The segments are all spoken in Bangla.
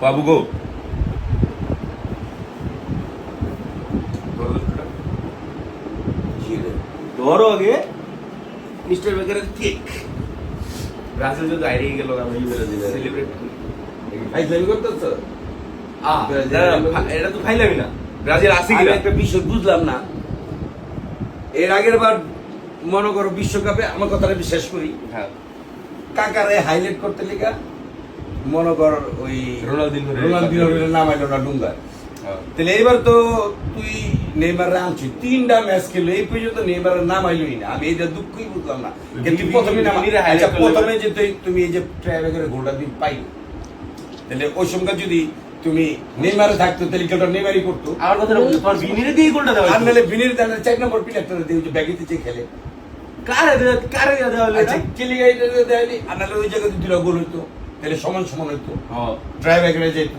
বাবু গো ধরো আগে মিস্টার বেকারের কেক ব্রাজিল যদি হারিয়ে গেল আমি সেলিব্রেট ফাইজলামি করতেছ? এটা তো ফাইলামি না। ব্রাজিল আসে কিনা একটা বিষয় বুঝলাম না। এর আগের বার মনে করো বিশ্বকাপে আমার কথাটা বিশ্বাস করি, হ্যাঁ কাকারে হাইলাইট করতে লেগা মনে কর ওই রোনালদিনো নামাইলো না ডুঙ্গা। তাহলে এইবার তো তুই নেইমারে আনছিস, 3টা ম্যাচ খেললো, এই পর্যন্ত নেইমারে নামাইলোই না। আমি এটা দুঃখই বুঝলাম না। কিন্তু প্রথমে আচ্ছা প্রথমে যে তুমি এই যে ট্রাইব্রেকারে গোলটা দিন পাইলো, তাহলে ওই সময় যদি তুমি নেইমারে থাকতো তাহলে কেউটা নেইমারই করতো। আমার কথা তোমার বিনিরে দিয়ে গোলটা দেওয়া আর নাহলে বিনির দানের 4 নম্বর প্লেয়ারটা দিয়ে যে ব্যাগিতে যে খেলে কারে দেওয়া হলো আচ্ছা কিলিগাইটা দেয়নি, আর নাহলে ওই জায়গাতে 2টা গোল হইতো, তাহলে সমান সমান হইতো, ট্রাইব্রেকারে যেত।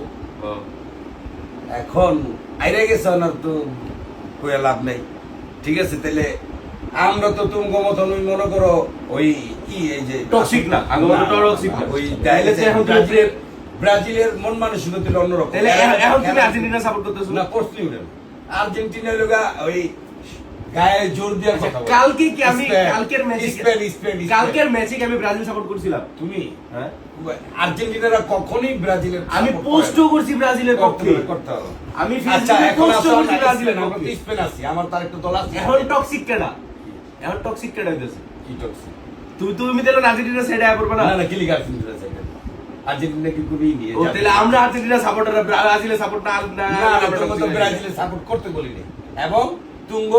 এখন আইরে গেছে না তো কইয়া লাভ নাই। ঠিক আছে, তাহলে আমরা তো তুমি মতন ওই মনে করো ওই কি এই যে টক্সিক না, টক্সিক না, ওই এখন ব্রাজিলের মন মানসিকতা ছিল অন্যরকম। তাহলে এখন তুমি আর্জেন্টিনা সাপোর্ট করতেছো না? করছি না। আর্জেন্টিনা লোগা ওই গায়ে জোর দেওয়ার কথা বলে। কালকে কি আমি কালকের ম্যাচে আমি ব্রাজিল সাপোর্ট করছিলাম। তুমি হ্যাঁ আর্জেন্টিনারা কখনোই ব্রাজিলের আমি পোস্টও করছি ব্রাজিলের পক্ষে করতে হবে। আমি আচ্ছা এখন পোস্টও করছি ব্রাজিলের আমরা পক্ষে। স্পেন আছি, আমার তার একটা দল আছে। এখন টক্সিক কেডা, এখন টক্সিক কেডা হইতাছে। কি টক্সিক? তুমি তাহলে আর্জেন্টিনা সাইডে আয় পড়বে না? না কি লিগা আর্জেন্টিনা কি কবি নিয়ে ও তাহলে আমরা আর্জেন্টিনা সাপোর্টার ব্রাজিলের সাপোর্ট না ব্রাজিলের সাপোর্ট করতে বলিনি, এবং তুঙ্গ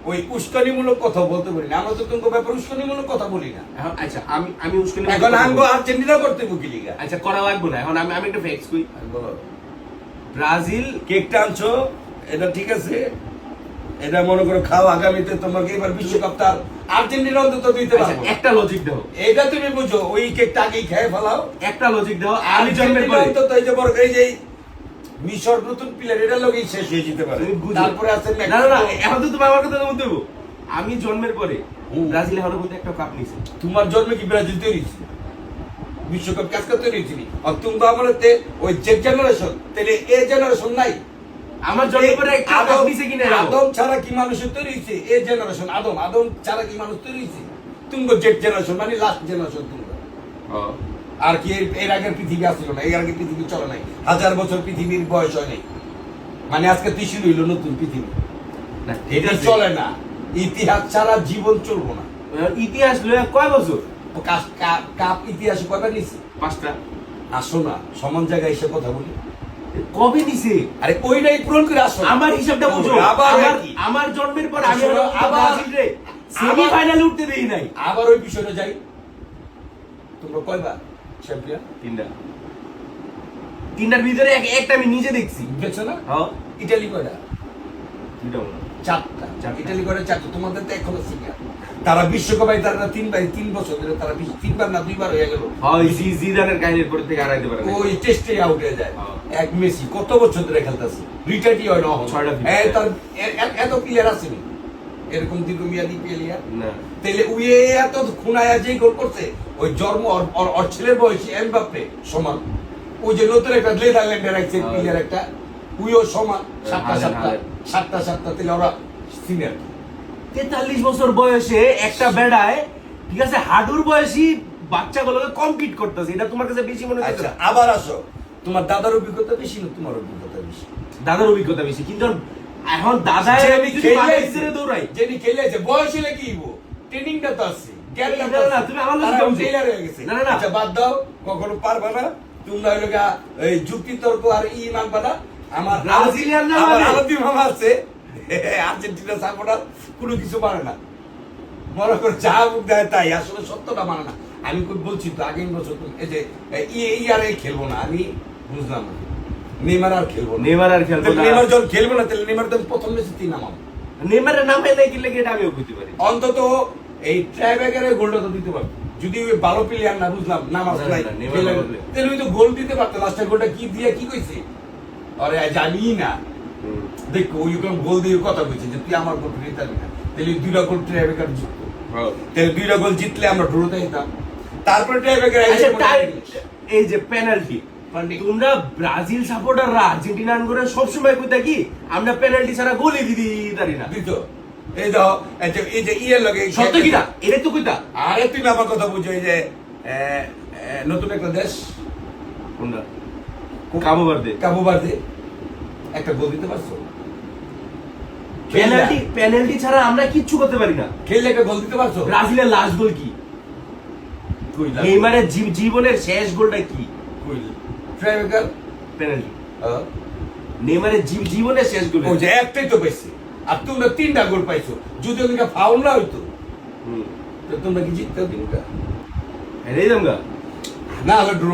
ওই উস্কানিমূলক কথা বলতে বলি না। আমরা তো তুঙ্গ ব্যাপারে উস্কানিমূলক কথা বলি না। আচ্ছা আমি উস্কানি এখন আঙ্গ আর্জেন্টিনা করতে বুকি লিগা। আচ্ছা করা লাগবে না। এখন আমি একটা ফ্যাক্টস কই, ব্রাজিল কেকটা আনছো এটা ঠিক আছে, এটা মনে করো খাও, আগামীতে তোমাকে এবার বিশ্বকাপ তার আর্জেন্টিনা অন্তত দিতে পারবো। একটা লজিক দাও, এটা তুমি বুঝো, ওই কেকটা আগেই খেয়ে ফেলাও। একটা লজিক দাও, আমি জন্মের পরে অন্তত এই যে বড় এই যে মিশর নতুন প্লেয়ার এটা লগেই শেষ হয়ে যেতে পারে। তারপরে আছে না এখন তো তুমি আমার কথা বলতে দেবো। আমি জন্মের পরে ব্রাজিল এখনো পর্যন্ত একটা কাপ নিছে। তোমার জন্মে কি ব্রাজিল তৈরি হয়েছে? বিশ্বকাপ কাজ করতে হয়েছিল। আর তুমি আমারতে ওই যে জেনারেশন, তাহলে এ জেনারেশন নাই। আমার জন্মের পরে একটা কাপ নিছে কিনা? আদম ছাড়া কি মানুষের তৈরি হয়েছে? এ জেনারেশন আদম ছাড়া কি মানুষ তৈরি হয়েছে? তুমি জেড জেনারেশন মানে লাস্ট জেনারেশন তুমি। আর কি এর আগের পৃথিবী আসছিল না, এর আগে পৃথিবী চলে নাই, 1000 বছর পৃথিবীর বয়স হয় নাই। মানে আজকে ত্রিশূল হইল নতুন পৃথিবী, এটা চলে না। ইতিহাস ছাড়া জীবন চলবো না। ইতিহাস লয়ে কয় বছর কাপ ইতিহাসে কয়বার নিছে? 5টা। আসো না সমান জায়গায় এসে কথা বলি। কবে নিছে? আরে ওইটাই পূরণ করে আসো। আমার হিসাবটা বুঝো। আমার জন্মের পর আমি আবার সেমিফাইনালে উঠতে দেই নাই। আবার ওই বিষয়টা যাই, তোমরা কয়বার চ্যাম্পিয়ন? 3টার ভিতরে একটা আমি নিজে দেখছি। দেখছো না? হ্যাঁ। ইতালি কয়টা? 2টা। 4টা। ইতালি কয়টা? 4টা। তোমাদের তো এখনো সিনিয়র। তারা বিশ্বকাপে তারা 3 বছর ধরে তারা 3বার না 2বার হয়ে গেল। হয় জিদানের কাহিনীর পরে থেকে হারাইতে পারে না। ওই টেস্টে আউট হয়ে যায়। এক মেসি কত বছর ধরে খেলতেছে, রিটায়ারই হয় না। 6টা। তার এত প্লেয়ার আসেনি এরকম দীর্ঘমেয়াদী প্লেয়ার না। তাহলে ওই এত খুনায়া যে গোল করছে, ওই জন্ম ওর ছেলের বয়সী এমবাপ্পে সমান। ওই যে নতুন একটা নেদারল্যান্ডের একটা প্লেয়ার একটা ওইও সমান। 7টা তাহলে ওরা সিনিয়র। 43 বছর বয়সে একটা বেড়ায়, ঠিক আছে, হাডুর বয়সী বাচ্চাগুলোকে কম্পিট করতেছে। এটা তোমার কাছে বেশি মনে হচ্ছে? আবার আসো, তোমার দাদার অভিজ্ঞতা বেশি না তোমার অভিজ্ঞতা বেশি? দাদার অভিজ্ঞতা বেশি, কিন্তু এখন দাদা দৌড়াই যিনি খেলেছে বয়স হলে কি ট্রেনিংটা তো আছে। তুমি আমার আচ্ছা বাদ দাও, কখনো পারবা না তোমরা হইলো এই যুক্তি তর্ক আর মানবা না। আমার ব্রাজিলিয়ান আলাদা মামা আছে আর্জেন্টিনা সাপোর্টার, কোনো কিছু মানে না, মনে করে যা মুখ দেয় তাই, আসলে সত্যটা মানে না। আমি বলছি তো আগের বছর এই যে ইয়ারে খেলবো না, আমি বুঝলাম না নেইমার আর খেলবো না। নেইমার যখন খেলবো না তাহলে নেইমার তো প্রথম ম্যাচে 3 নামাবো। নেইমারের নামে নাই কিনলে এটা আমিও বুঝতে পারি। অন্তত এই ট্রাইব্রেকারের গোলটা তো দিতে পারবে যদি ওই ভালো প্লেয়ার না, বুঝলাম নামাজ নাই তাহলে ওই তো গোল দিতে পারতো। লাস্টের গোলটা কি দিয়ে কি কইছে? আরে জানি না, দেখো ওই গোল দিয়ে কথা কইছে যে তুই আমার গোল নিতে না, তাহলে 2টা গোল ট্রাইব্রেকার জিততো। তাহলে 2টা গোল জিতলে আমরা ড্রতে যেতাম। তারপরে ট্রাইব্রেকার এই যে পেনাল্টি ফান্ডিং তোমরা ব্রাজিল সাপোর্টাররা আর্জেন্টিনা করে সবসময় কইতা কি আমরা পেনাল্টি ছাড়া গোলই দিদি পারি না। দিত এই দাও এই যে ইয়ের লগে সত্য কি না এটা তো কইতা। আরে তুমি আমার কথা বুঝো এই যে নতুন একটা দেশ কোনটা? কাবো বার্দে। কাবু বার্দে একটা গোল দিতে পারছো? পেনাল্টি ছাড়া আমরা কিচ্ছু করতে পারি না। খেললে একটা গোল দিতে পারছো? ব্রাজিলের লাস্ট গোল কি? নেইমারের জীবনের শেষ গোলটা কি? Tiebreaker penalty. নেইমারের জীবনের শেষ গোল ও যে একটাই তো পাইছে আর তোমরা 3টা গোল পাইছো। যদি ওদিকে ফাউল না হইতো তো তোমরা কি জিততে দিনটা? হেরেই যামগা। না হলে ড্র।